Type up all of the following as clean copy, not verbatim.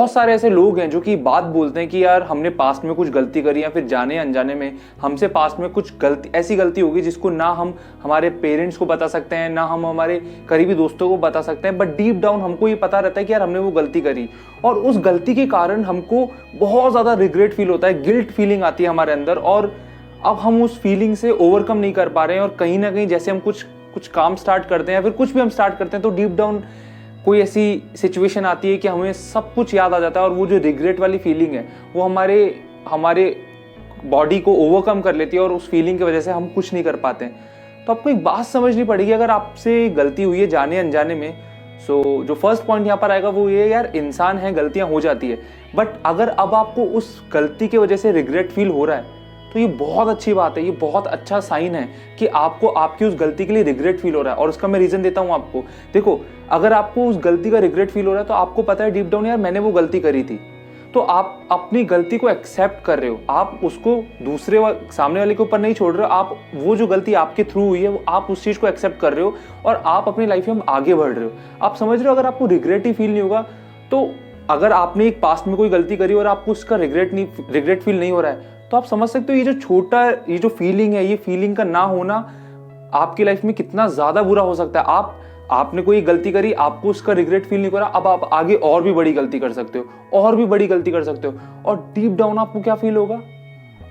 बहुत सारे ऐसे लोग हैं जो कि बात बोलते हैं कि यार हमने पास्ट में कुछ गलती करी या फिर जाने अनजाने में हमसे पास्ट में कुछ ऐसी गलती होगी जिसको ना हम हमारे पेरेंट्स को बता सकते हैं, ना हम हमारे करीबी दोस्तों को बता सकते हैं, बट डीप डाउन हमको ये पता रहता है कि यार हमने वो गलती करी और उस गलती के कारण हमको बहुत ज़्यादा रिग्रेट फील होता है, गिल्ट फीलिंग आती है हमारे अंदर और अब हम उस फीलिंग से ओवरकम नहीं कर पा रहे हैं और कहीं ना कहीं जैसे हम कुछ काम स्टार्ट करते हैं या फिर कुछ भी हम स्टार्ट करते हैं तो डीप डाउन कोई ऐसी सिचुएशन आती है कि हमें सब कुछ याद आ जाता है और वो जो रिग्रेट वाली फीलिंग है वो हमारे बॉडी को ओवरकम कर लेती है और उस फीलिंग की वजह से हम कुछ नहीं कर पाते हैं। तो आपको एक बात समझनी पड़ेगी, अगर आपसे गलती हुई है जाने अनजाने में, जो फर्स्ट पॉइंट यहाँ पर आएगा वो ये यार, इंसान है, गलतियां हो जाती है, बट अगर अब आपको उस गलती की वजह से रिग्रेट फील हो रहा है तो ये बहुत अच्छी बात है, ये बहुत अच्छा साइन है कि आपको आपकी उस गलती के लिए रिग्रेट फील हो रहा है। और उसका मैं रीजन देता हूँ आपको। देखो, अगर आपको उस गलती का रिग्रेट फील हो रहा है तो आपको पता है डीप डाउन यार मैंने वो गलती करी थी, तो आप अपनी गलती को एक्सेप्ट कर रहे हो, आप उसको सामने वाले के ऊपर नहीं छोड़ रहे हो, आप वो जो गलती आपके थ्रू हुई है वो आप उस चीज को एक्सेप्ट कर रहे हो और आप अपनी लाइफ में आगे बढ़ रहे हो। आप समझ रहे हो, अगर आपको रिग्रेट ही फील नहीं होगा तो अगर आपने एक पास्ट में कोई गलती करी और आपको उसका रिग्रेट फील नहीं हो रहा है तो आप समझ सकते हो ये जो फीलिंग है, ये फीलिंग का ना होना आपकी लाइफ में कितना ज्यादा बुरा हो सकता है। आपने कोई गलती करी, आपको उसका रिग्रेट फील नहीं करा, अब आप आगे और भी बड़ी गलती कर सकते हो, और भी बड़ी गलती कर सकते हो और डीप डाउन आपको क्या फील होगा,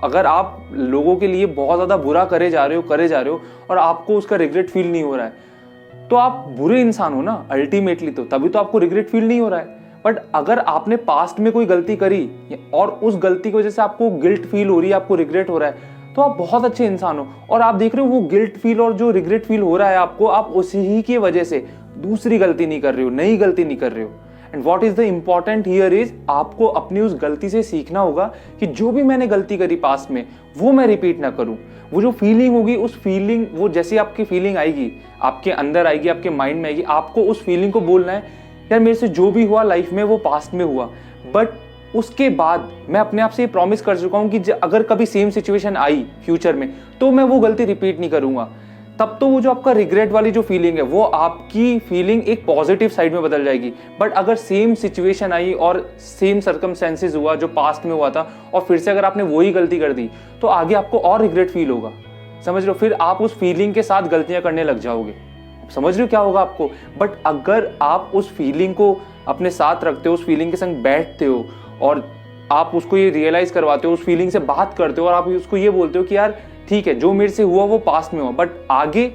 अगर आप लोगों के लिए बहुत ज्यादा बुरा करे जा रहे हो और आपको उसका रिग्रेट फील नहीं हो रहा है तो आप बुरे इंसान हो ना अल्टीमेटली, तो तभी तो आपको रिग्रेट फील नहीं हो रहा है। बट अगर आपने पास्ट में कोई गलती करी और उस गलती की वजह से आपको गिल्ट फील हो रही है, आपको रिग्रेट हो रहा है, तो आप बहुत अच्छे इंसान हो और आप देख रहे हो वो गिल्ट फील और जो रिग्रेट फील हो रहा है आपको, आप उसी ही की वजह से दूसरी गलती नहीं कर रहे हो, नई गलती नहीं कर रहे हो। And what is the important here is, आपको अपनी उस गलती से सीखना होगा कि जो भी मैंने गलती करी पास्ट में वो मैं रिपीट ना करूं। वो जो फीलिंग होगी, उस फीलिंग, वो जैसी आपकी फीलिंग आएगी, आपके अंदर आएगी, आपके माइंड में आएगी, आपको उस फीलिंग को बोलना है यार मेरे से जो भी हुआ लाइफ में वो पास्ट में हुआ, बट उसके बाद मैं अपने आप से ये प्रॉमिस कर चुका हूं कि अगर कभी सेम सिचुएशन आई फ्यूचर में तो मैं वो गलती रिपीट नहीं करूंगा। तब तो वो जो आपका रिग्रेट वाली जो फीलिंग है वो आपकी फीलिंग एक पॉजिटिव साइड में बदल जाएगी। बट अगर सेम सिचुएशन आई और सेम सर्कमस्टेंसेस हुआ जो पास्ट में हुआ था और फिर से अगर आपने वही गलती कर दी तो आगे आपको और रिग्रेट फील होगा, समझ रहे हो, फिर आप उस फीलिंग के साथ गलतियां करने लग जाओगे। समझ रहे हो क्या होगा आपको। बट अगर आप उस फीलिंग को अपने साथ रखते हो, उस फीलिंग के संग बैठते हो और आप उसको ये रियलाइज करवाते हो, उस फीलिंग से बात करते हो और आप उसको ये बोलते हो कि यार ठीक है जो मेरे से हुआ वो पास्ट में हुआ, बट आगे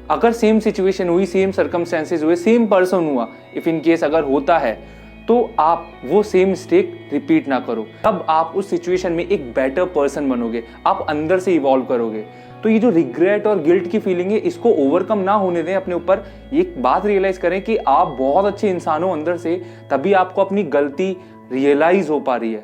अगर सेम सिचुएशन हुई, सेम सर्कमस्टेंसेस हुए, सेम पर्सन हुआ, इफ इन केस अगर होता है तो आप वो सेम मिस्टेक रिपीट ना करो। तब आप उस सिचुएशन में एक बेटर पर्सन बनोगे, आप अंदर से इवॉल्व करोगे। तो ये जो रिग्रेट और गिल्ट की फीलिंग है इसको ओवरकम ना होने दें अपने ऊपर। एक बात रियलाइज करें कि आप बहुत अच्छे इंसान हो अंदर से, तभी आपको अपनी गलती रियलाइज हो पा रही है।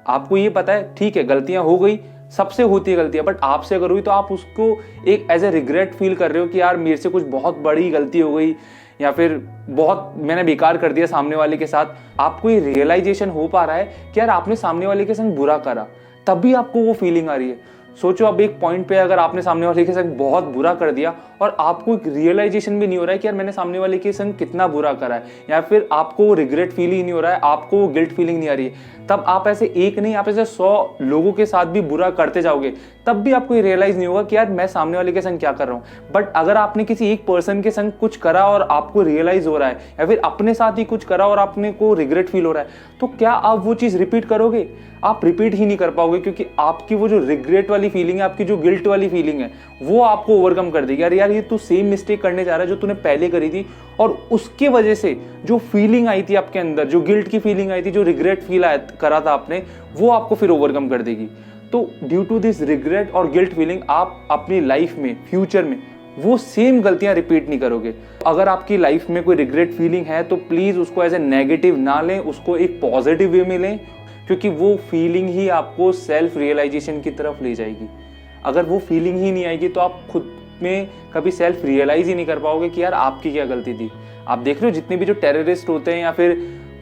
आपको ये पता है ठीक है गलतियां हो गई, सबसे होती है गलतियां, बट आपसे अगर हुई तो आप उसको एक एज ए रिग्रेट फील कर रहे हो कि यार मेरे से कुछ बहुत बड़ी गलती हो गई या फिर बहुत मैंने बेकार कर दिया सामने वाले के साथ। आपको ये रियलाइजेशन हो पा रहा है कि यार आपने सामने वाले के संग बुरा करा, तभी आपको वो फीलिंग आ रही है। सोचो अब एक पॉइंट पे अगर आपने सामने वाले के संग बहुत बुरा कर दिया और आपको एक रियलाइजेशन भी नहीं हो रहा है कि यार मैंने सामने वाले के संग कितना बुरा करा है, या फिर आपको रिग्रेट फील ही नहीं हो रहा है, आपको गिल्ट फीलिंग नहीं आ रही है, तब आप ऐसे एक नहीं, आप ऐसे 100 लोगों के साथ भी बुरा करते जाओगे, तब भी आपको ये रियलाइज नहीं होगा कि यार मैं सामने वाले के संग क्या कर रहा हूँ। बट अगर आपने किसी एक पर्सन के संग कुछ करा और आपको रियलाइज हो रहा है, या फिर अपने साथ ही कुछ करा और आपने को रिग्रेट फील हो रहा है, तो क्या आप वो चीज रिपीट करोगे? आप रिपीट ही नहीं कर पाओगे, क्योंकि आपकी वो जो रिग्रेट वाली फीलिंग है, आपकी जो गिल्ट वाली फीलिंग है, वो आपको ओवरकम कर देगी। यार ये तू सेम मिस्टेक करने जा रहा है जो तूने पहले करी थी, और उसके वजह से जो फीलिंग आई थी आपके अंदर, जो गिल्ट की फीलिंग आई थी, जो रिग्रेट फील करा था आपने, वो आपको फिर ओवरकम कर देगी। तो ड्यू टू दिस रिग्रेट और गिल्ट फीलिंग आप अपनी लाइफ में फ्यूचर में वो सेम गलतियां रिपीट नहीं करोगे। अगर आपकी लाइफ में कोई रिग्रेट फीलिंग है तो प्लीज उसको एज ए नेगेटिव ना लें, उसको एक पॉजिटिव वे में लें, क्योंकि वो फीलिंग ही आपको सेल्फ रियलाइजेशन की तरफ ले जाएगी। अगर वो फीलिंग ही नहीं आएगी तो आप खुद में कभी सेल्फ रियलाइज ही नहीं कर पाओगे कि यार आपकी क्या गलती थी। आप देख रहे हो जितने भी जो टेररिस्ट होते हैं या फिर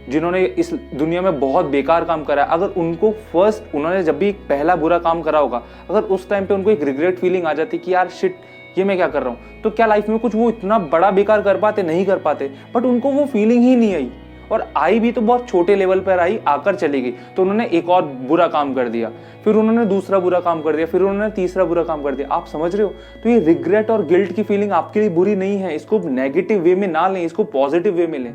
जिन्होंने इस दुनिया में बहुत बेकार काम करा है, अगर उनको उन्होंने जब भी पहला बुरा काम करा होगा, अगर उस टाइम पे उनको एक रिग्रेट फीलिंग आ जाती कि यार शिट ये मैं क्या कर रहा हूँ, तो क्या लाइफ में कुछ वो इतना बड़ा बेकार कर पाते? नहीं कर पाते। बट उनको वो फीलिंग ही नहीं आई और आई भी तो बहुत छोटे लेवल पर आई, आकर चली गई, तो उन्होंने एक और बुरा काम कर दिया, फिर उन्होंने दूसरा बुरा काम कर दिया, फिर उन्होंने तीसरा बुरा काम कर दिया। आप समझ रहे हो? तो ये रिग्रेट और गिल्ट की फीलिंग आपके लिए बुरी नहीं है, इसको नेगेटिव वे में ना लें, इसको पॉजिटिव वे में लें।